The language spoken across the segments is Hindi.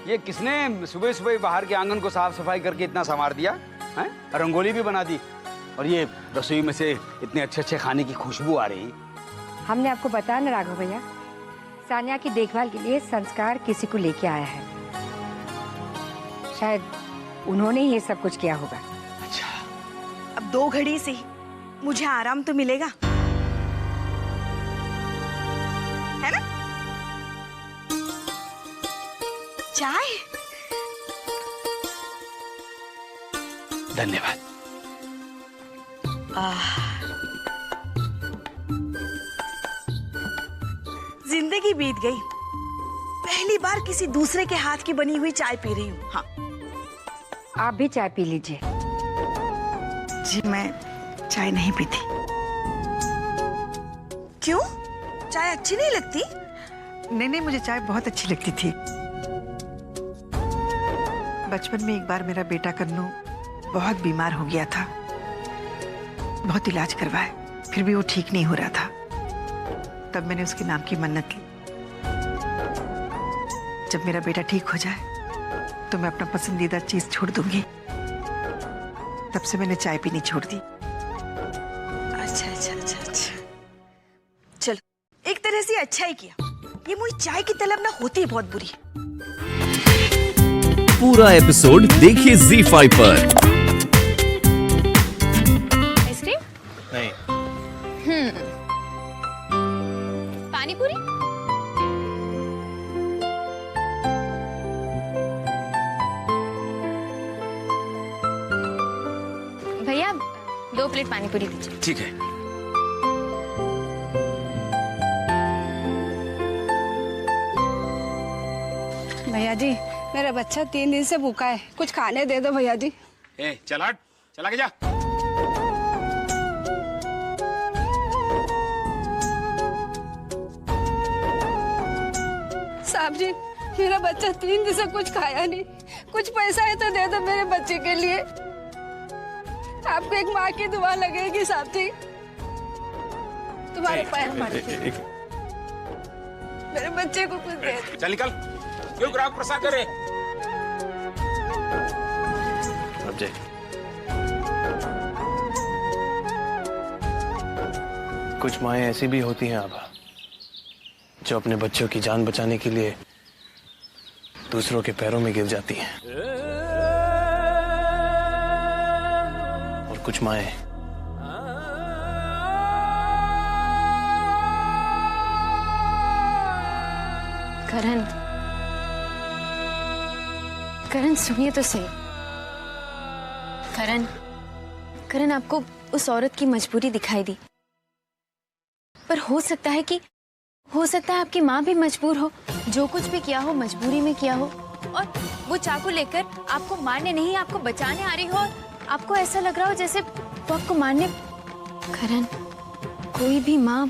ये किसने सुबह सुबह बाहर के आंगन को साफ सफाई करके इतना संवार दिया है? रंगोली भी बना दी और ये रसोई में से इतने अच्छे अच्छे खाने की खुशबू आ रही। हमने आपको बताया ना राघव भैया, सानिया की देखभाल के लिए संस्कार किसी को लेके आया है। शायद उन्होंने ही ये सब कुछ किया होगा। अच्छा, अब 2 घड़ी से ही मुझे आराम तो मिलेगा, है ना? चाय? धन्यवाद। जिंदगी बीत गई, पहली बार किसी दूसरे के हाथ की बनी हुई चाय पी रही हूँ। हाँ, आप भी चाय पी लीजिए। जी मैं चाय नहीं पीती। क्यों? चाय अच्छी नहीं लगती? नहीं, मुझे चाय बहुत अच्छी लगती थी। बचपन में एक बार मेरा बेटा कन्नू बहुत बीमार हो गया था, बहुत इलाज करवाए, फिर भी वो ठीक नहीं हो रहा था। तब मैंने उसके नाम की मन्नत ली, जब मेरा बेटा ठीक हो जाए तो मैं अपना पसंदीदा चीज छोड़ दूंगी। तब से मैंने चाय पीनी छोड़ दी। अच्छा। चलो, एक तरह से अच्छा ही किया। ये मुझे चाय की तलब ना होती है बहुत बुरी। पूरा एपिसोड देखिए ZEE5 पर। आइसक्रीम? नहीं। पानी पूरी? भैया 2 प्लेट पानी पूरी दीजिए। ठीक है। भैया जी, मेरा बच्चा 3 दिन से भूखा है, कुछ खाने दे दो भैया जी। चल हट, चला के जा। साहब जी, मेरा बच्चा 3 दिन से कुछ खाया नहीं, कुछ पैसा है तो दे दो मेरे बच्चे के लिए। आपको एक माँ की दुआ लगेगी साहब जी, तुम्हारे पैर मारेंगे। मेरे बच्चे को कुछ दे दो। चल निकल, क्यों ग्राहक प्रसाद करे? अब जाए। कुछ माएँ ऐसी भी होती हैं आभा, जो अपने बच्चों की जान बचाने के लिए दूसरों के पैरों में गिर जाती हैं। और कुछ माएँ करण सुनिए तो सही। करण आपको उस औरत की मजबूरी दिखाई दी, पर हो सकता है आपकी माँ भी मजबूर हो, जो कुछ भी किया हो मजबूरी में किया हो, और वो चाकू लेकर आपको मारने नहीं आपको बचाने आ रही हो, और आपको ऐसा लग रहा हो जैसे वो आपको मारने। करण, कोई भी माँ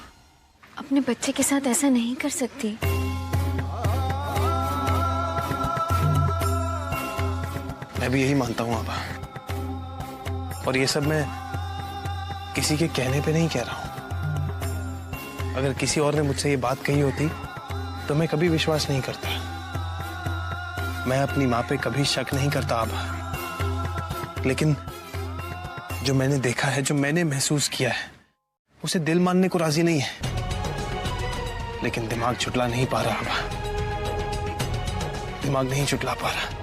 अपने बच्चे के साथ ऐसा नहीं कर सकती। मैं भी यही मानता हूँ आभा, और ये सब मैं किसी के कहने पे नहीं कह रहा हूँ। अगर किसी और ने मुझसे ये बात कही होती तो मैं कभी विश्वास नहीं करता। मैं अपनी माँ पे कभी शक नहीं करता आभा, लेकिन जो मैंने देखा है, जो मैंने महसूस किया है, उसे दिल मानने को राजी नहीं है, लेकिन दिमाग छुटला नहीं पा रहा आभा, दिमाग नहीं छुटला पा रहा।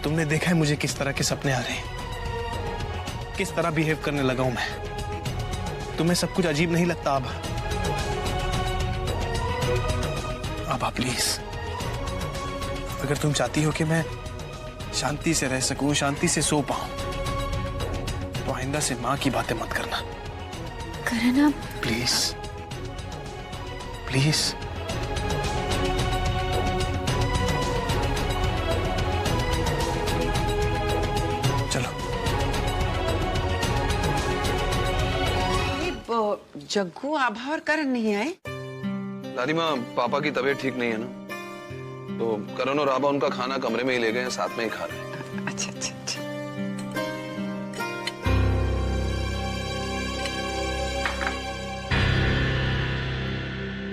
तुमने देखा है मुझे किस तरह के सपने आ रहे हैं, किस तरह बिहेव करने लगा हूं मैं। तुम्हें सब कुछ अजीब नहीं लगता आभा? आभा प्लीज, अगर तुम चाहती हो कि मैं शांति से रह सकूं, शांति से सो पाऊं, तो आइंदा से माँ की बातें मत करना। करण आप प्लीज प्लीज। जग्गू, आभा और करण नहीं आए? दादी माँ, पापा की तबीयत ठीक नहीं है ना, तो करण और आभा उनका खाना कमरे में ही ले गए हैं, साथ में ही खा रहे हैं। अच्छा।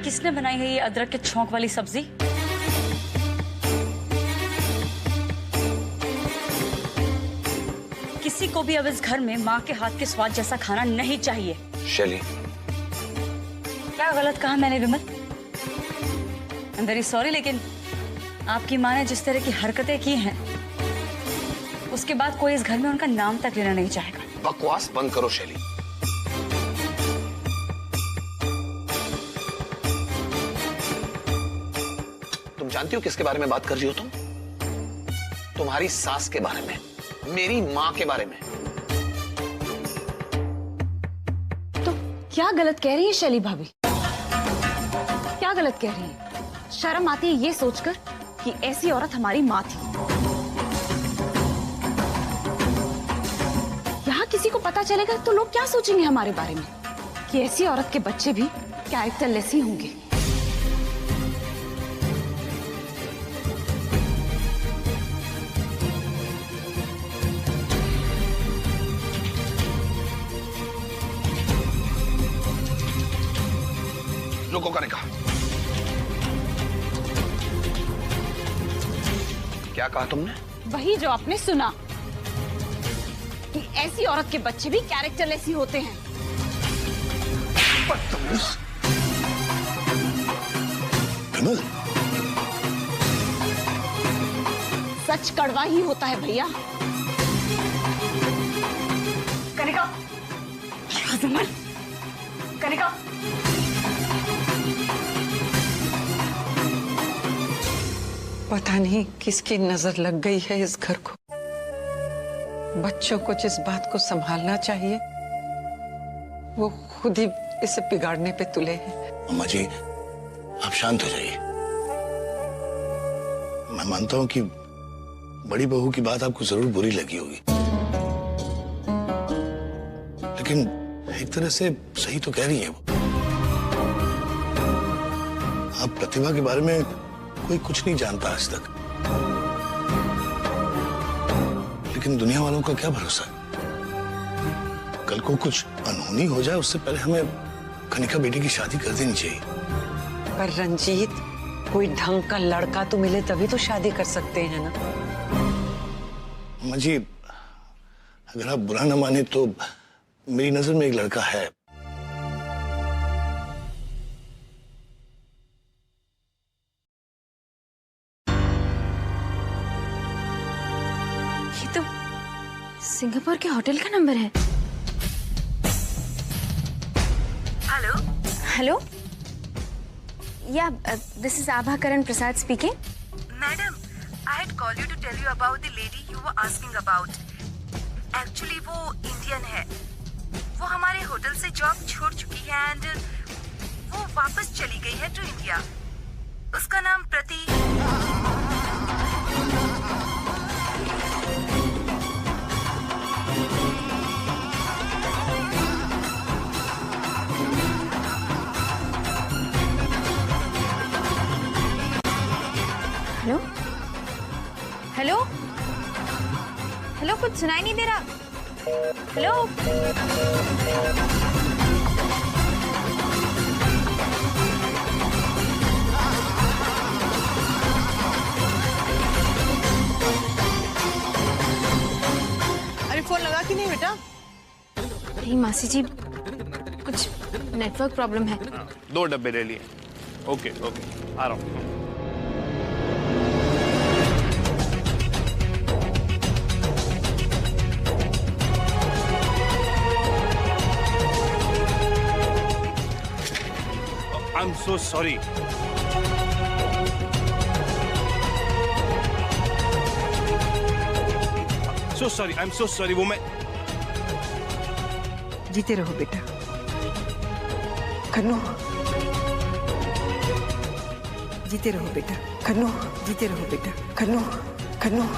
किसने बनाई है ये अदरक के छौंक वाली सब्जी? किसी को भी अब इस घर में माँ के हाथ के स्वाद जैसा खाना नहीं चाहिए। शैली, क्या गलत कहा मैंने विमल? आई एम वेरी सॉरी, लेकिन आपकी माँ ने जिस तरह की हरकतें की हैं, उसके बाद कोई इस घर में उनका नाम तक लेना नहीं चाहेगा। बकवास बंद करो शैली। तुम जानती हो किसके बारे में बात कर रही हो तुम? तुम्हारी सास के बारे में, मेरी माँ के बारे में। तो क्या गलत कह रही है शैली भाभी? क्या गलत कह रही है? शर्म आती है ये सोचकर कि ऐसी औरत हमारी माँ थी। यहाँ किसी को पता चलेगा तो लोग क्या सोचेंगे हमारे बारे में, कि ऐसी औरत के बच्चे भी कैरेक्टरलेस ही होंगे। लोगों का ने कहा, क्या कहा तुमने? वही जो आपने सुना, कि ऐसी औरत के बच्चे भी कैरेक्टरलेस ही होते हैं। विमल, सच कड़वा ही होता है भैया। कनिका, विमल, कनिका, पता नहीं किसकी नजर लग गई है इस घर को। बच्चों को जिस बात को संभालना चाहिए वो खुद ही इसे बिगाड़ने पे तुले हैं। अम्मा जी, आप शांत हो जाइए। मैं मानता हूं कि बड़ी बहू की बात आपको जरूर बुरी लगी होगी, लेकिन एक तरह से सही तो कह रही है वो। आप प्रतिभा के बारे में कोई कुछ नहीं जानता आज तक, लेकिन दुनिया वालों का क्या भरोसा? कल को कुछ अनहोनी हो जाए उससे पहले हमें कनिका बेटी की शादी कर देनी चाहिए। पर रंजीत, कोई ढंग का लड़का तो मिले तभी तो शादी कर सकते हैं ना। अम्मा जी, अगर आप बुरा ना माने तो मेरी नजर में एक लड़का है। ये तो सिंगापुर के होटल का नंबर है। Hello hello, yeah this is Abha Karan Prasad speaking. Madam, I had call you to tell you about the lady you were asking about. Actually वो इंडियन है। वो हमारे होटल से जॉब छोड़ चुकी है एंड वो वापस चली गई है टू इंडिया। उसका नाम प्रति। हेलो हेलो हेलो, कुछ सुनाई नहीं दे रहा। हेलो, अरे फोन लगा कि नहीं बेटा? नहीं मासी जी, कुछ नेटवर्क प्रॉब्लम है। 2 डब्बे ले लिए। ओके ओके, आ रहा हूँ। I'm so sorry. So sorry. I'm so sorry. वो मैं जीते रहो बेटा। कन्नू, जीते रहो बेटा। कन्नू, जीते रहो बेटा। कन्नू, कन्नू।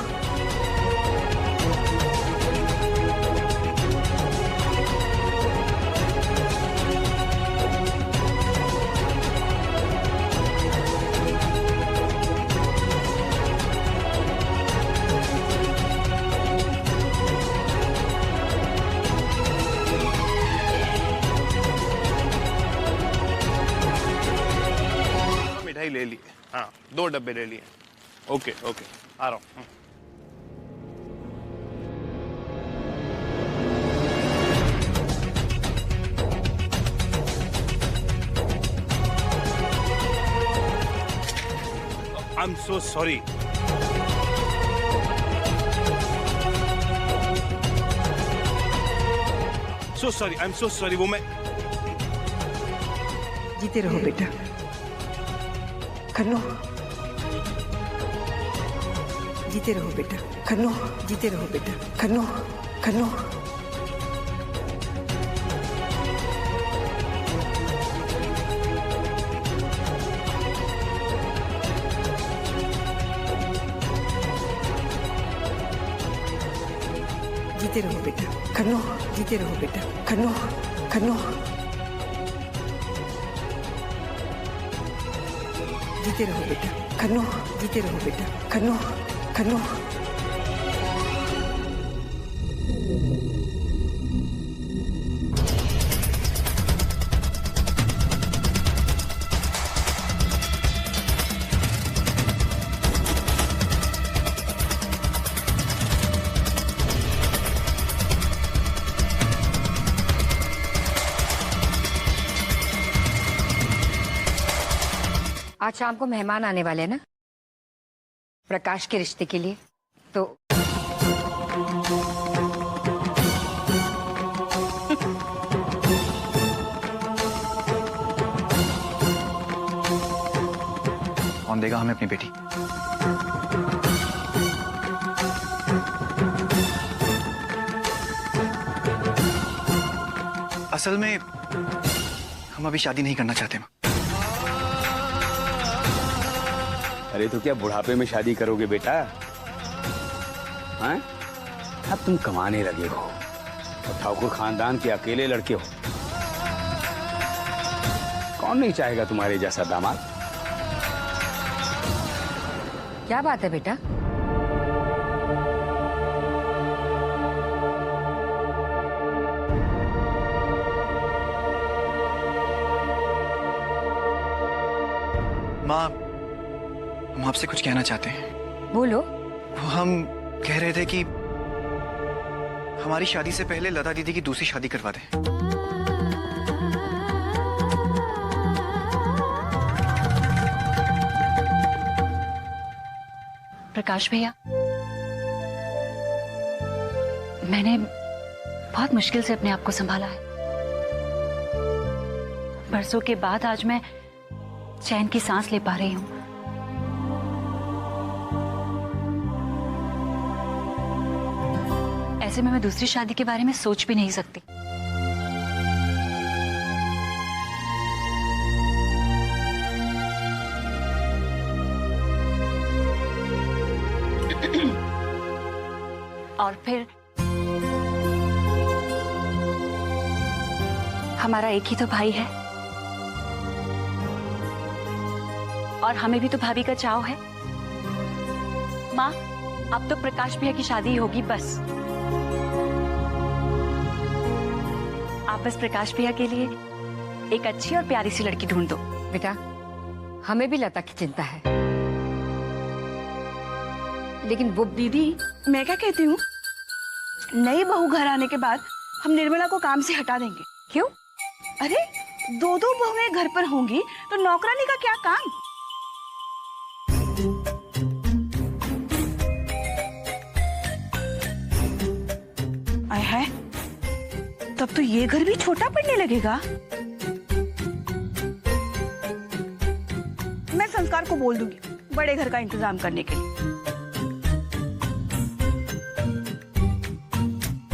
मिठाई ले ली। हाँ, 2 डब्बे ले लिए। ओके ओके, आ रहा हूँ। I am so sorry. So sorry, I am so sorry. वो मैं जीते रहो बेटा। खन्नो, जीते रहो बेटा। खन्नो, जीते रहो बेटा। खन्नो, खन्नो। जीते रहो बेटा। खन्नो, जीते रहो बेटा। खन्नो, खन्नो। जीते रहो बेटा। खन्नो, जीते रहो बेटा। खन्नो, खन्नो। आज शाम को मेहमान आने वाले हैं ना, प्रकाश के रिश्ते के लिए, तो कौन देगा हमें अपनी बेटी? असल में हम अभी शादी नहीं करना चाहते। अरे तो क्या बुढ़ापे में शादी करोगे बेटा? हैं? अब तुम कमाने लगे हो और ठाकुर खानदान के अकेले लड़के हो। कौन नहीं चाहेगा तुम्हारे जैसा दामाद? क्या बात है बेटा? माँ, हम आपसे कुछ कहना चाहते हैं। बोलो। वो हम कह रहे थे कि हमारी शादी से पहले लता दीदी की दूसरी शादी करवा दें। प्रकाश भैया, मैंने बहुत मुश्किल से अपने आप को संभाला है। बरसों के बाद आज मैं चैन की सांस ले पा रही हूं। ऐसे में मैं दूसरी शादी के बारे में सोच भी नहीं सकती। और फिर हमारा एक ही तो भाई है और हमें भी तो भाभी का चाव है। माँ, अब तो प्रकाश भैया की शादी होगी बस। आप बस प्रकाश भैया के लिए एक अच्छी और प्यारी सी लड़की ढूंढ दो। बेटा, हमें भी लता की चिंता है, लेकिन वो दीदी, मैं क्या कहती हूँ, नई बहू घर आने के बाद हम निर्मला को काम से हटा देंगे। क्यों? अरे, दो दो बहुएं घर पर होंगी तो नौकरानी का क्या काम? आय है, तब तो ये घर भी छोटा पड़ने लगेगा। मैं संस्कार को बोल दूंगी बड़े घर का इंतजाम करने के लिए,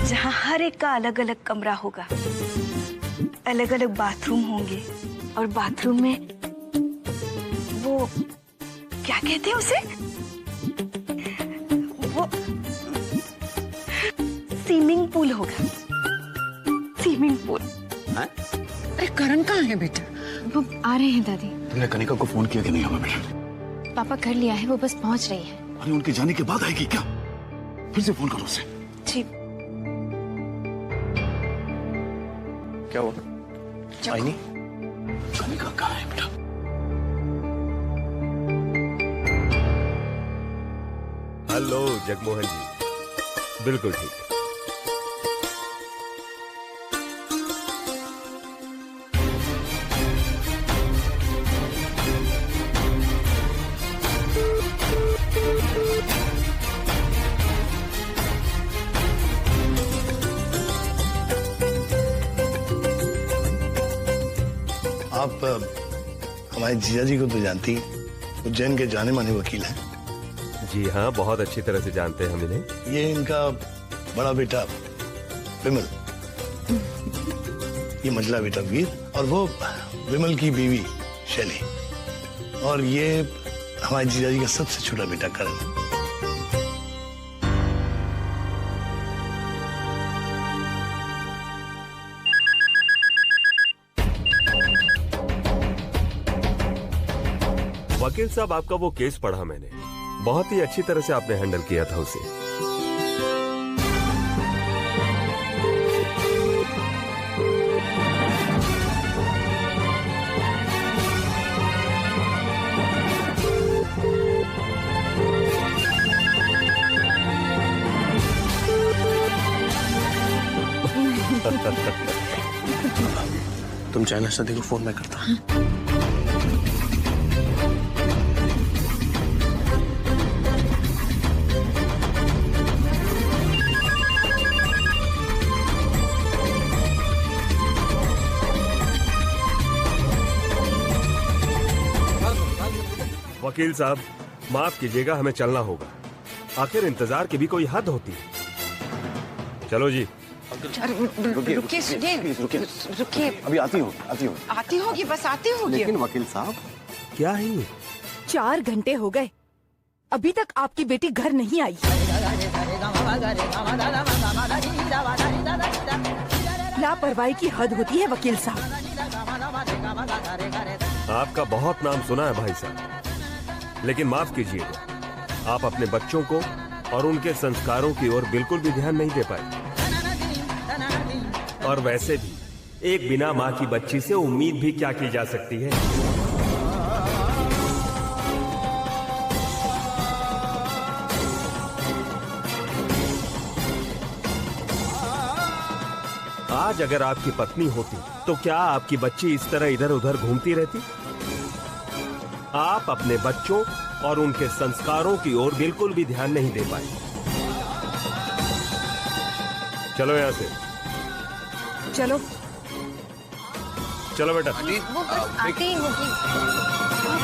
जहाँ हर एक का अलग अलग कमरा होगा, अलग अलग बाथरूम होंगे, और बाथरूम में वो क्या कहते हैं उसे, वो स्विमिंग पूल होगा। Swimming pool. अरे करण कहाँ है बेटा? वो आ रहे हैं दादी। तुमने कनिका को फोन किया कि नहीं हमें बेटा? पापा कर लिया है, वो बस पहुंच रही है। अरे उनके जाने के बाद आएगी क्या? फिर से फोन करो उसे। जी। क्या हुआ? आई नहीं? कनिका कहाँ है बेटा? हेलो जगमोहन जी, बिल्कुल ठीक है। हमारे जीजा जी को तो जानती है, उज्जैन के जाने माने वकील हैं। जी हाँ, बहुत अच्छी तरह से जानते हैं हम इन्हें। ये इनका बड़ा बेटा विमल, ये मझला बेटा वीर, और वो विमल की बीवी शैली, और ये हमारे जीजा जी का सबसे छोटा बेटा करण। वकील साहब, आपका वो केस पढ़ा मैंने, बहुत ही अच्छी तरह से आपने हैंडल किया था उसे। तुम चाहे नाश्ता देखो, फोन मैं करता हूँ। वकील साहब, माफ कीजिएगा, हमें चलना होगा। आखिर इंतजार की भी कोई हद होती है। चलो जी। रुकिए सुनिए, रुकिए। अभी आती होगी, बस आती होगी। लेकिन वकील साहब, क्या है ये? 4 घंटे हो गए, अभी तक आपकी बेटी घर नहीं आई। लापरवाही की हद होती है वकील साहब। आपका बहुत नाम सुना है भाई साहब, लेकिन माफ कीजिएगा, आप अपने बच्चों को और उनके संस्कारों की ओर बिल्कुल भी ध्यान नहीं दे पाए। और वैसे भी एक बिना मां की बच्ची से उम्मीद भी क्या की जा सकती है। आज अगर आपकी पत्नी होती तो क्या आपकी बच्ची इस तरह इधर उधर घूमती रहती? आप अपने बच्चों और उनके संस्कारों की ओर बिल्कुल भी ध्यान नहीं दे पाए। चलो यहां से, चलो चलो बेटा। वो बस आते ही होगी।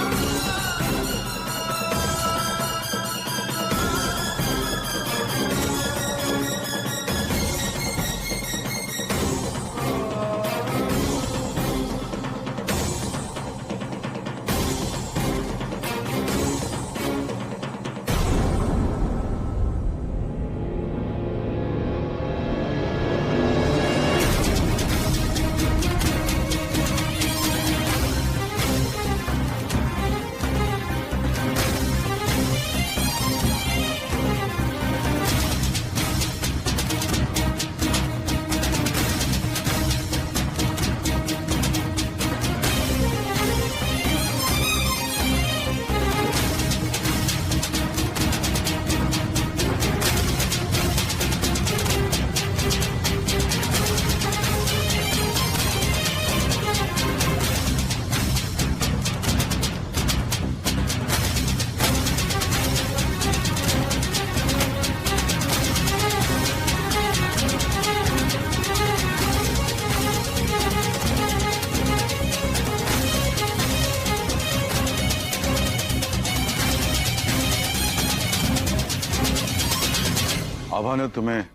आभा ने तुम्हें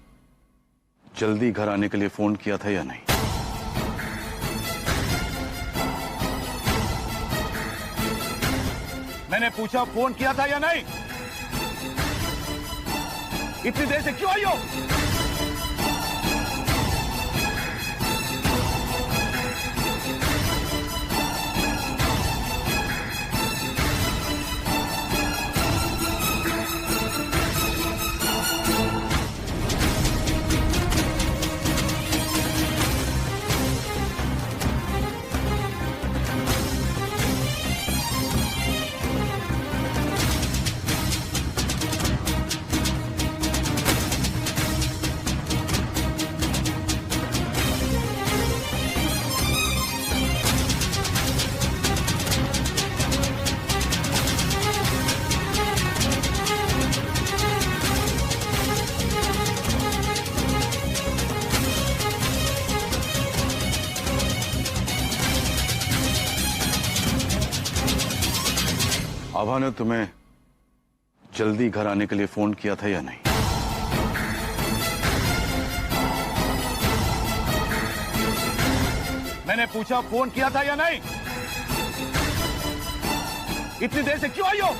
जल्दी घर आने के लिए फोन किया था या नहीं? मैंने पूछा फोन किया था या नहीं? इतनी देर से क्यों आई हो? आभा ने तुम्हें जल्दी घर आने के लिए फोन किया था या नहीं? मैंने पूछा फोन किया था या नहीं? इतनी देर से क्यों आई हो?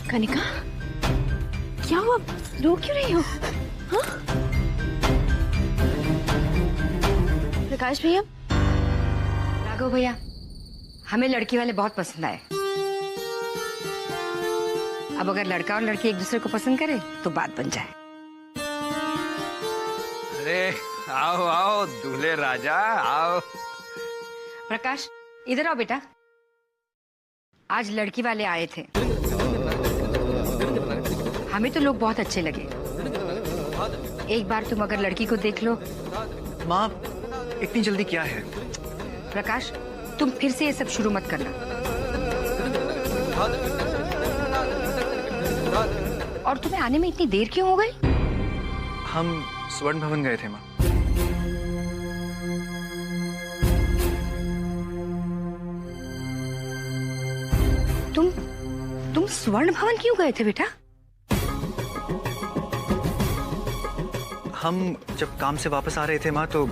कनिका, क्या हुआ? रो क्यों रही हो? हाँ? प्रकाश भैया, राघव भैया, हमें लड़की वाले बहुत पसंद आए। अब अगर लड़का और लड़की एक दूसरे को पसंद करे तो बात बन जाए। अरे आओ आओ दूल्हे राजा आओ। प्रकाश, इधर आओ बेटा। आज लड़की वाले आए थे। हमें तो लोग बहुत अच्छे लगे। एक बार तुम अगर लड़की को देख लो। माँ, इतनी जल्दी क्या है? प्रकाश, तुम फिर से ये सब शुरू मत करना। और तुम्हें आने में इतनी देर क्यों हो गई? हम स्वर्ण भवन गए थे माँ। तुम स्वर्ण भवन क्यों गए थे बेटा? हम जब काम से वापस आ रहे थे माँ, तो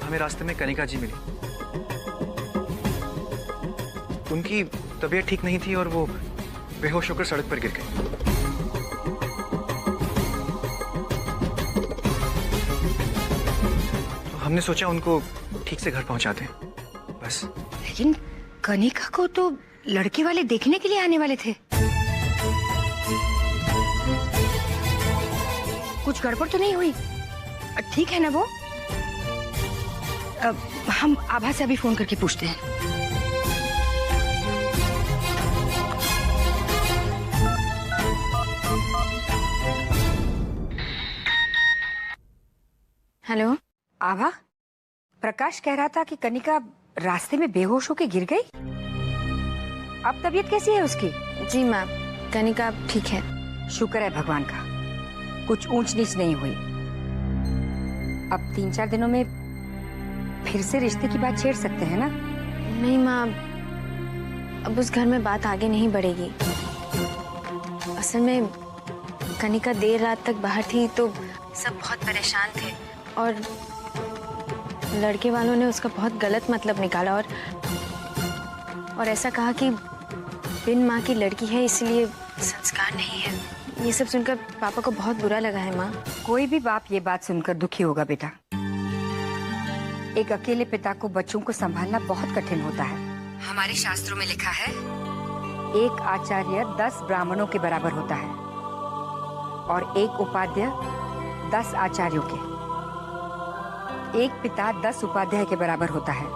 हमें रास्ते में कनिका जी मिली। उनकी तबीयत ठीक नहीं थी और वो बेहोश होकर सड़क पर गिर गए। तो हमने सोचा उनको ठीक से घर पहुंचा दें, बस। लेकिन कनिका को तो लड़के वाले देखने के लिए आने वाले थे। कुछ गड़बड़ तो नहीं हुई? ठीक है ना वो? हम आभा से अभी फोन करके पूछते हैं। हेलो आभा, प्रकाश कह रहा था कि कनिका रास्ते में बेहोश होकर गिर गई। अब तबीयत कैसी है उसकी? जी माँ, कनिका ठीक है। शुक्र है भगवान का, कुछ ऊंच नीच नहीं हुई। अब 3-4 दिनों में फिर से रिश्ते की बात छेड़ सकते हैं ना? नहीं माँ, अब उस घर में बात आगे नहीं बढ़ेगी। असल में कनिका देर रात तक बाहर थी तो सब बहुत परेशान थे और लड़के वालों ने उसका बहुत गलत मतलब निकाला और ऐसा कहा कि बिन माँ की लड़की है इसलिए संस्कार नहीं है। ये सब सुनकर पापा को बहुत बुरा लगा है माँ। कोई भी बाप ये बात सुनकर दुखी होगा बेटा। एक अकेले पिता को बच्चों को संभालना बहुत कठिन होता है। हमारे शास्त्रों में लिखा है, एक आचार्य 10 ब्राह्मणों के बराबर होता है और एक उपाध्याय 10 आचार्यों के। एक पिता 10 उपाध्याय के बराबर होता है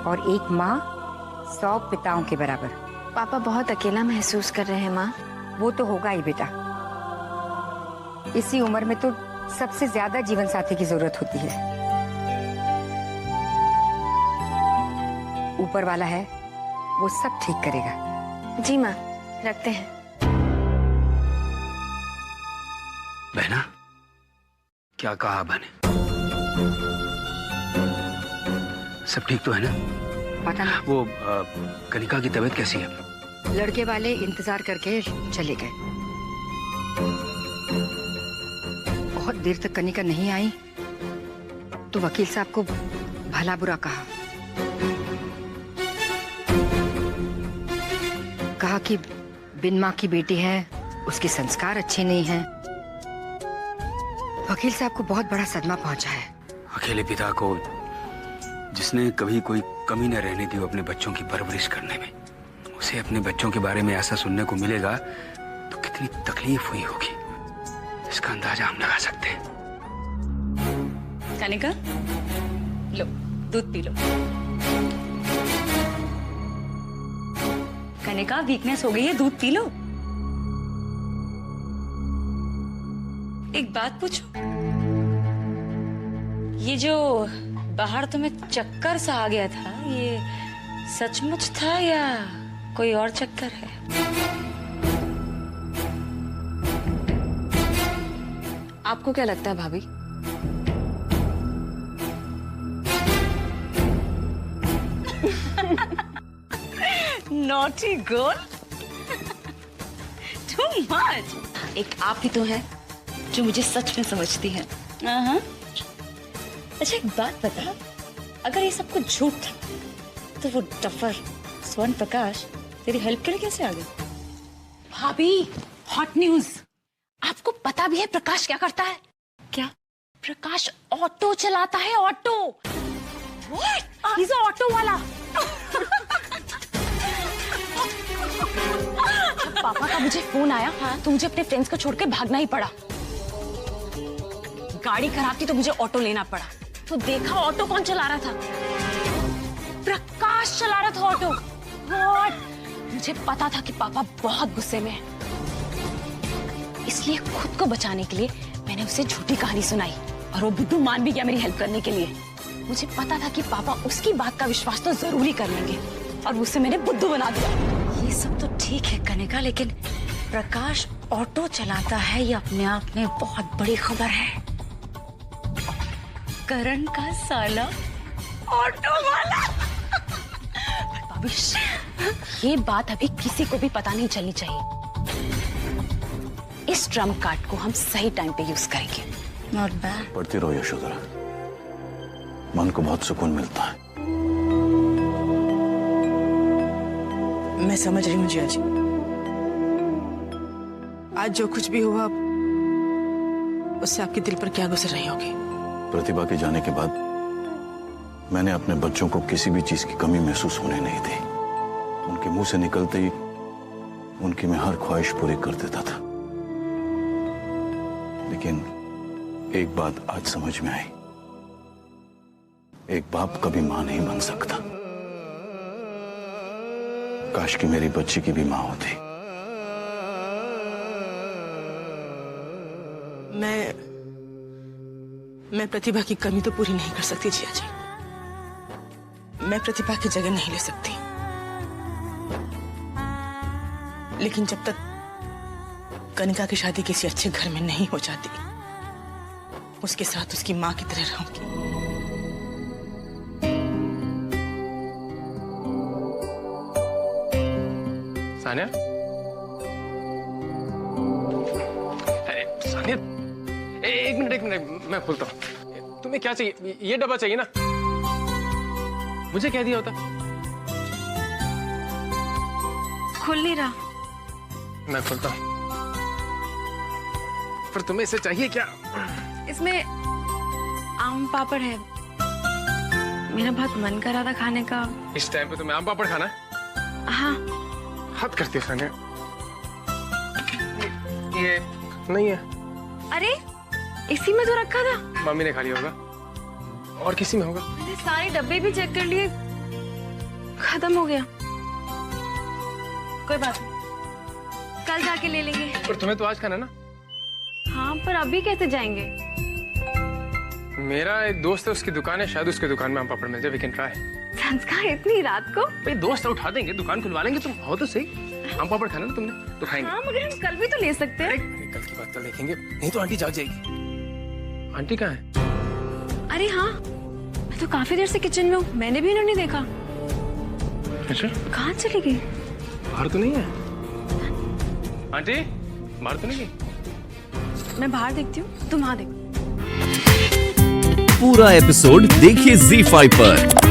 और एक माँ 100 पिताओं के बराबर। पापा बहुत अकेला महसूस कर रहे हैं माँ। वो तो होगा ही बेटा। इसी उम्र में तो सबसे ज्यादा जीवन साथी की जरूरत होती है। ऊपर वाला है, वो सब ठीक करेगा। जी माँ, रखते हैं। बहना, क्या कहा आभा ने? सब ठीक तो है ना? पता ना। वो कनिका की तबीयत कैसी है? लड़के वाले इंतजार करके चले गए। बहुत देर तक कनिका नहीं आई तो वकील साहब को भला बुरा कहा कि बिन माँ की बेटी है, उसके संस्कार अच्छे नहीं हैं। वकील साहब को बहुत बड़ा सदमा पहुंचा है। अकेले पिता को, जिसने कभी कोई कमी न रहने दी अपने बच्चों की परवरिश करने में, उसे अपने बच्चों के बारे में ऐसा सुनने को मिलेगा तो कितनी तकलीफ हुई होगी, इसका अंदाजा हम लगा सकते हैं। कनिका, लो दूध पी लो। कनिका, वीकनेस हो गई है, दूध पी लो। एक बात पूछो, ये जो बाहर तुम्हें चक्कर सा आ गया था, ये सचमुच था या कोई और चक्कर है? आपको क्या लगता है भाभी? Naughty girl, too much. एक आप ही तो हैं जो मुझे सच में समझती हैं। अच्छा एक बात बता, अगर ये सब कुछ झूठ था तो वो डफर स्वर्ण प्रकाश तेरी हेल्प के लिए कैसे आ गया? भाभी, हॉट न्यूज। आपको पता भी है प्रकाश क्या करता है? क्या? प्रकाश ऑटो चलाता है, auto. What? He is auto वाला। जब पापा का मुझे फोन आया तो मुझे अपने फ्रेंड्स को छोड़ के भागना ही पड़ा। गाड़ी खराब थी तो मुझे ऑटो लेना पड़ा। तो देखा ऑटो कौन चला रहा था? प्रकाश चला रहा था ऑटो। व्हाट? मुझे पता था कि पापा बहुत गुस्से में हैं। इसलिए खुद को बचाने के लिए मैंने उसे झूठी कहानी सुनाई और वो बुद्धू मान भी गया मेरी हेल्प करने के लिए। मुझे पता था कि पापा उसकी बात का विश्वास तो जरूर ही कर लेंगे और उसे मैंने बुद्धू बना दिया। ये सब तो ठीक है कनिका, लेकिन प्रकाश ऑटो चलाता है ये अपने आप में बहुत बड़ी खबर है। करण का साला ऑटो वाला। भविष्य, ये बात अभी किसी को भी पता नहीं चलनी चाहिए। इस ट्रम्प कार्ड को हम सही टाइम पे यूज करेंगे। Not bad. पढ़ती रहो यशोधरा, मन को बहुत सुकून मिलता है। मैं समझ रही हूँ जिया जी। आज जो कुछ भी हुआ उससे आपके दिल पर क्या गुजर रही होगी? प्रतिभा के जाने के बाद मैंने अपने बच्चों को किसी भी चीज की कमी महसूस होने नहीं दी। उनके मुंह से निकलते ही उनकी मैं हर ख्वाहिश पूरी कर देता था। लेकिन एक बात आज समझ में आई, एक बाप कभी मां नहीं बन सकता। काश कि मेरी बच्ची की भी मां होती। मैं प्रतिभा की कमी तो पूरी नहीं कर सकती जिया जी। मैं प्रतिभा की जगह नहीं ले सकती, लेकिन जब तक कनिका की शादी किसी अच्छे घर में नहीं हो जाती, उसके साथ उसकी मां की तरह रहूंगी। सानिया, सानिया, एक मिनट मैं खोलता हूँ। तुम्हें क्या चाहिए? ये डब्बा चाहिए ना? मुझे क्या दिया होता? खुल नहीं रहा। मैं खोलता हूँ। पर तुम्हें इसे चाहिए क्या? इसमें आम पापड़ है, मेरा बहुत मन कर रहा था खाने का। इस टाइम पे तुम्हें आम पापड़ खाना है? हाँ। हद करती है सानिया। ये नहीं है। अरे इसी में तो रखा था। मम्मी ने खा लिया होगा, और किसी में होगा। मैंने सारे डब्बे भी चेक कर लिए, खत्म हो गया। कोई बात नहीं, कल जाके ले लेंगे। पर तुम्हें तो आज खाना ना? हाँ, पर अभी कैसे जाएंगे? मेरा एक दोस्त है, उसकी दुकान है, शायद उसकी दुकान में आम पापड़ मिल जाए। We can try. संस्कार, इतनी रात को? भाई दोस्त उठा देंगे, दुकान खुलवा लेंगे। तुम हो तो सही। आम पापड़ खाना ना तुमने, तो खाएंगे। हाँ, मगर हम कल भी तो ले सकते हैं। कल की बात कल देखेंगे, नहीं तो आंटी जाग जाएगी। आंटी कहाँ है? अरे हाँ, मैं तो काफी देर से किचन में हूँ, मैंने भी इन्होंने देखा। अच्छा, कहाँ चली गई? बाहर तो नहीं है आंटी? बाहर तो नहीं गई? मैं बाहर देखती हूँ, तुम वहाँ देखो। पूरा एपिसोड देखिए ZEE5 पर।